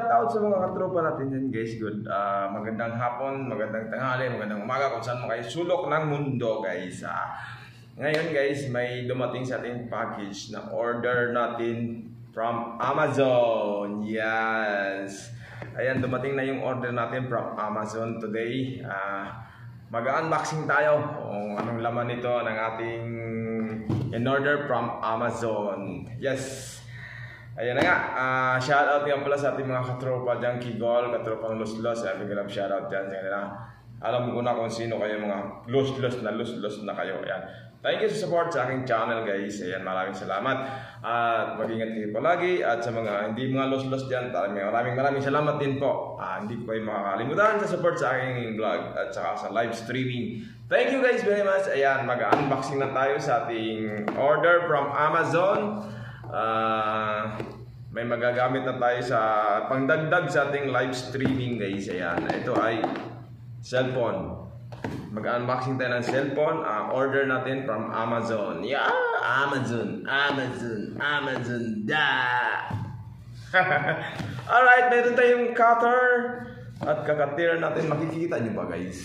out sa mga katropa natin dyan guys. Good. Magandang hapon, magandang tanghali, magandang umaga kung saan mo kayo sulok ng mundo guys. Ngayon guys, may dumating sa ating package na order natin from Amazon. Yes. Ayan, dumating na yung order natin from Amazon today. Mag-unboxing tayo kung anong laman nito ng ating in-order from Amazon. Yes. Ayan na nga, shoutout nga pala sa ating mga katropa dyan, Kigol, katropang Los-Los. Big love shoutout dyan sa kanila. Alam ko na kung sino kayo mga Los-Los na kayo. Ayan. Thank you sa support sa aking channel guys. Ayan, maraming salamat. At mag-ingat kayo palagi. At sa mga hindi mga Los-Los dyan, maraming salamat din po. Hindi ko kayo makakalimutan sa support sa aking vlog at saka sa live streaming. Thank you guys very much. Ayan, mag-unboxing na tayo sa ating order from Amazon. May magagamit na tayo sa pangdagdag sa ating live streaming guys. Ayan, ito ay cellphone. Mag-unboxing tayo ng cellphone. Order natin from Amazon. Yeah, Amazon da. Alright, meron tayong cutter at kakatira natin. Makikita nyo ba guys?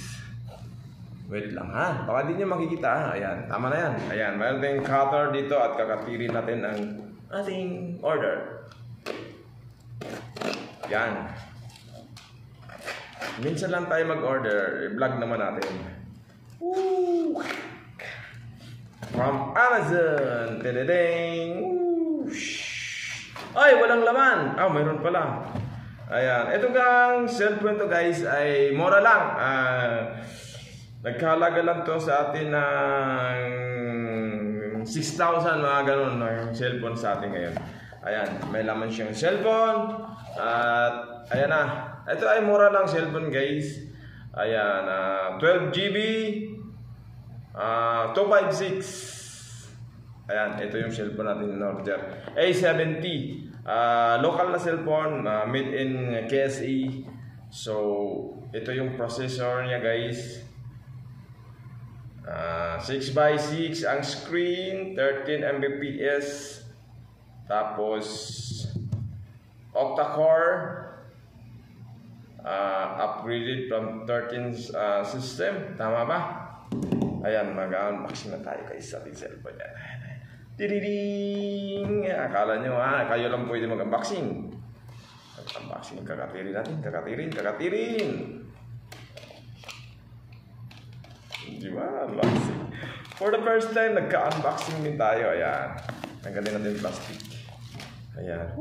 Wait lang ha, baka di nyo makikita ha. Ayan, tama na yan. Ayan, meron tayong cutter dito at kakatirin natin ang ating order. Yan. Minsan lang tayo mag-order, i-vlog naman natin. Woo! From Amazon. Tadadang. Ay, walang laman. Mayroon pala. Ayan, ito gang cellphone to guys ay mura lang. Nagkahalaga lang to sa atin ng 6,000 mga ganun ng cellphone sa atin ngayon. Ayan, may laman siyang cellphone. At ayan na. Ito ay mura lang cellphone guys. Ayan, 12 GB 256. Ayan, ito yung cellphone natin in order. A70. Local na cellphone, made in KSA. So, ito yung processor niya guys. 6x6 ang screen, 13 Mbps. Tapos octa-core, upgraded from 13 system. Tama ba? Ayan, mag-unboxing na tayo guys sa ating cellphone yan. Tididing! Akala nyo kayo lang pwede mag-unboxing. Mag-unboxing, kakatirin natin. Kakatirin! Diba? Unboxing. For the first time, nagka-unboxing din tayo. Ayan. Tanggalin natin yung plastic. Ayan.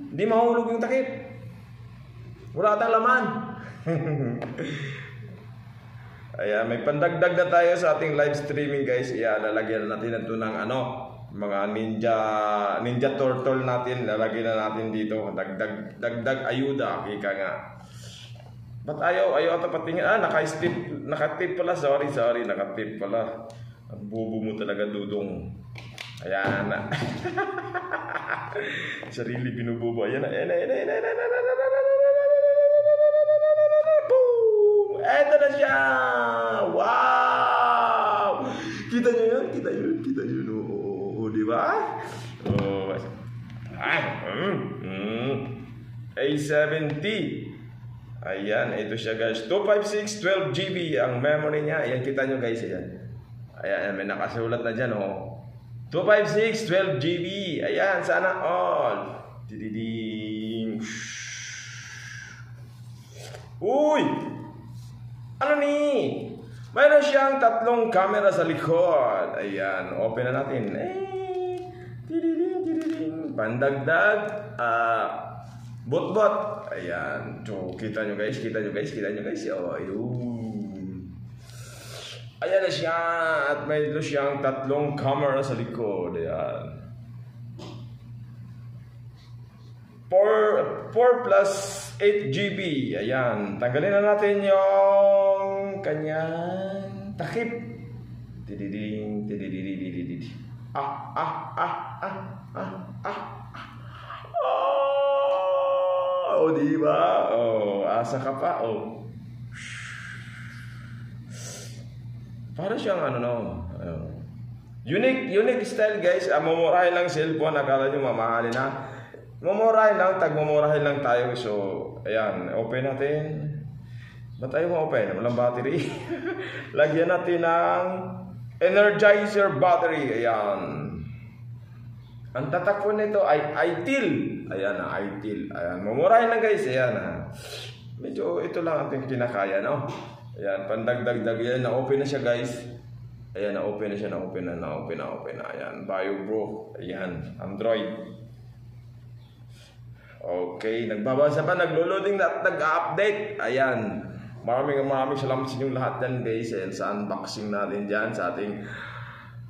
Hindi mahulog yung takip. Wala tayong laman. Ayan. May pandagdag na tayo sa ating live streaming guys. Ayan. Lalagyan natin ito ng mga ninja turtle natin. Lalagyan na natin dito. Dagdag ayuda. Kika nga. Ba't ayaw ito patingin? Nakatip pala. Sorry. Nakatip pala. Ang bobo mo talaga, Dudong. Ayan na. Sarili binubobo. Ayan na. Boom! Eto na siya! Wow! Kita nyo yun? Oo, diba? A70. Ayan, ito siya guys. 256, 12 GB ang memory niya. Ayan, kita nyo guys. Ayan, may nakasulat na dyan. 256, 12 GB. Ayan, sana all. Dididing. Uy! Ano ni? Mayroon siyang 3 camera sa likod. Ayan, open na natin. Dididing. Pandagdag. Bot. Ayan. So, kita nyo guys. Ayun. Ayan na siya. At mayroon siyang 3 camera sa likod. Ayan. 4 plus 8 GB. Ayan. Tanggalin na natin yung kanyang takip. Tididing. Diba? Asa ka pa. Para siyang unique style guys. Mamurahin lang cellphone. Akala nyo mamahalin na. Mumurahin lang, tagmumurahin lang tayo. So, ayan, open natin. Ba't tayo ma-open? Walang battery. Lagyan natin ng Energizer battery. Ayan. Ang tatak po nito ay ITIL. Ayan na, ITIL. Ayan, mumurahin lang guys. Ayan na. Medyo ito lang ating kinakaya, no? Ayan, pandagdag-dag yan. Na-open na siya guys. Ayan, na-open na siya. Na-open na. Ayan, Bio Bro. Ayan, Android. Okay, nagbabasa pa, naglo-loading at nag-update. Ayan. Maraming salamat sa inyong lahat yan guys. Ayan, sa unboxing natin dyan sa ating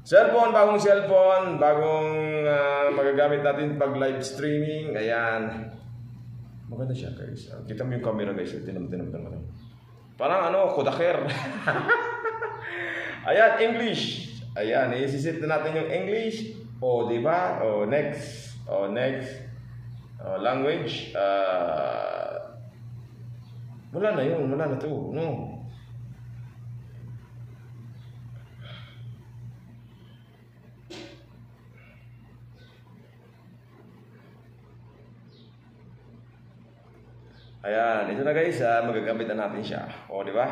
cellphone, bagong magagamit natin pag live streaming. Ayan. Maganda siya guys. Kita mo yung camera guys. Tinan mo. Parang Kodaker. Ayan, English. Ayan, isisit na natin yung English. O, diba? O, next. Language. Wala na to. No. Ayan, ito na guys, magagamit na natin siya. O, di ba?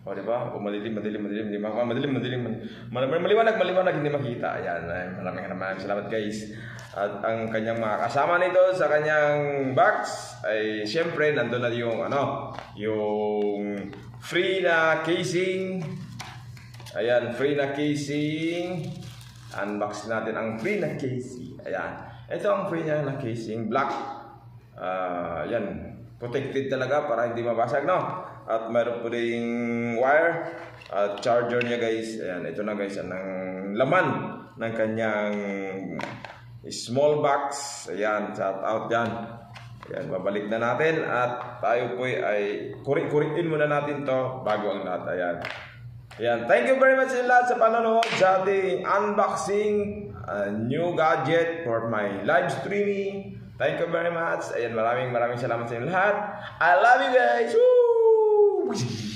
O, malilim, di ba? Maliwanag, hindi makita. Ayan, maraming salamat guys. At ang kanyang mga kasama nito sa kanyang box ay siyempre nandun na yung yung free na casing. Ayan, free na casing. Unbox natin ang free na casing. Ayan, ito ang free na casing, black. Ayan, protected talaga para hindi mabasag, no? At mayroon po ding wire at charger niya guys. Ayan, ito na guys ang laman ng kanyang small box. Ayan, shout out dyan. Ayan, babalik na natin at tayo po ay kurik-kurikin muna natin to bago ang lahat. Ayan, thank you very much sa lahat sa panonood sa ating unboxing new gadget for my live streaming. Thank you very much. Ayan, maraming salamat sa inyo lahat. I love you guys. Woo!